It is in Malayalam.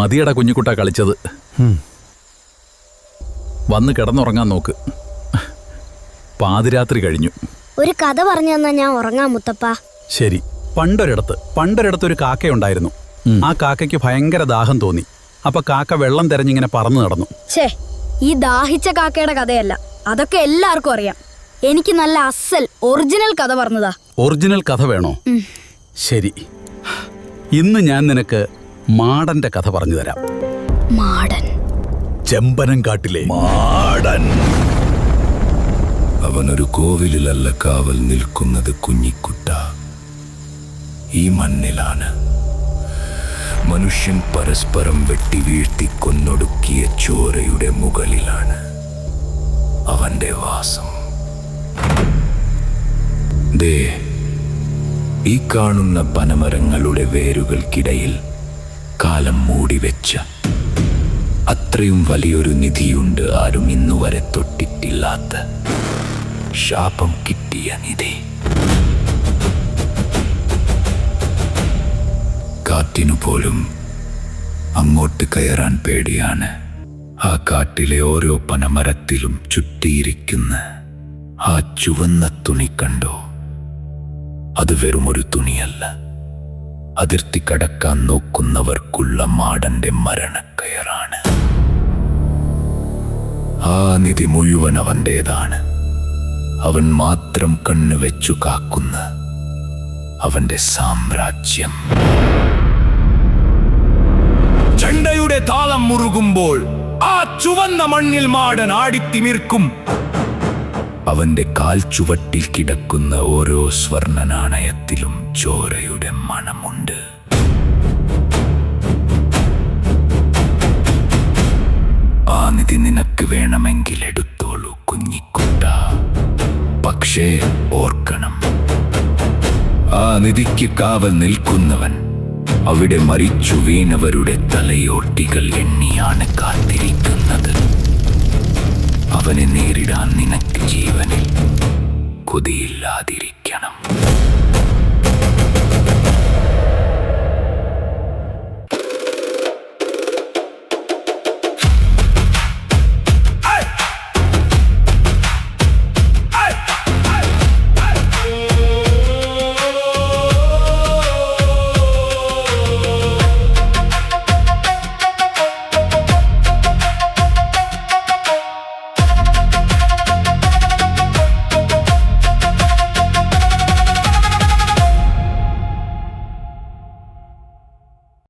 മതിയട കുഞ്ഞിക്കുട്ട കളിച്ചത്. വന്ന് കിടന്നുറങ്ങാൻ നോക്ക്. പാതിരാത്രി കഴിഞ്ഞു. ഒരു കഥ പറഞ്ഞു തന്നാ ഞാൻ ഉറങ്ങാം മുത്തപ്പ. ശരി. പണ്ടൊരിടത്തൊരു കാക്കയുണ്ടായിരുന്നു. ആ കാക്കയ്ക്ക് ഭയങ്കര ദാഹം തോന്നി. അപ്പൊ കാക്ക വെള്ളം തെരഞ്ഞിങ്ങനെ പറന്നു നടന്നു. ഛേ, ഈ ദാഹിച്ച കാക്കയുടെ കഥയല്ല, അതൊക്കെ എല്ലാവർക്കും അറിയാം. എനിക്ക് നല്ല അസൽ ഒറിജിനൽ കഥ പറഞ്ഞതാ. ഒറിജിനൽ കഥ വേണോ? ശരി, ഇന്ന് ഞാൻ നിനക്ക് മാടന്റെ കഥ പറഞ്ഞു തരാം. മാടൻ? ചെമ്പനംകാട്ടിലെ മാടൻ. അവനൊരു കോവിലിലല്ല കാവൽ നിൽക്കുന്നത് കുഞ്ഞിക്കുട്ട. ഈ മണ്ണിലാണ് മനുഷ്യൻ പരസ്പരം വെട്ടി വീഴ്ത്തി കൊന്നൊടുക്കിയ ചോരയുടെ മുകളിലാണ് അവന്റെ വാസം. ദേ, ഈ കാണുന്ന പനമരങ്ങളുടെ വേരുകൾക്കിടയിൽ കാലം മൂടിവെച്ച അത്രയും വലിയൊരു നിധിയുണ്ട്. ആരും ഇന്നുവരെ തൊട്ടിട്ടില്ലാത്ത ശാപം കിട്ടിയ നിധി. കാറ്റിനു പോലും അങ്ങോട്ട് കയറാൻ പേടിയാണ്. ആ കാട്ടിലെ ഓരോ പനമരത്തിലും ചുറ്റിയിരിക്കുന്ന ആ ചുവന്ന തുണി കണ്ടോ? അത് വെറുമൊരു തുണിയല്ല, അതിർത്തി കടക്കാൻ നോക്കുന്നവർക്കുള്ള മാടന്റെ മരണക്കയറാണ്. ആ നിധി മുഴുവൻ അവന്റേതാണ്. അവൻ മാത്രം കണ്ണുവെച്ചു കാക്കുന്ന അവന്റെ സാമ്രാജ്യം. ചെണ്ടയുടെ താളം മുറുകുമ്പോൾ ആ ചുവന്ന മണ്ണിൽ മാടൻ ആടിത്തിമിർക്കും. അവന്റെ കാൽ ചുവട്ടിൽ കിടക്കുന്ന ഓരോ സ്വർണ്ണ നാണയത്തിലും ചോരയുടെ മണമുണ്ട്. ആ നിധി നിനക്ക് വേണമെങ്കിൽ എടുത്തോളൂ കുഞ്ഞിക്കുട്ട. പക്ഷേ ഓർക്കണം, ആ നിധിക്ക് കാവൽ നിൽക്കുന്നവൻ അവിടെ മരിച്ചു വീണവരുടെ തലയോട്ടികൾ എണ്ണിയാണ് കാത്തിരിക്കുന്നത്. അവനെ നേരിടാൻ നിനക്ക് ജീവനിൽ കൊതിയില്ലാതിരിക്കണം.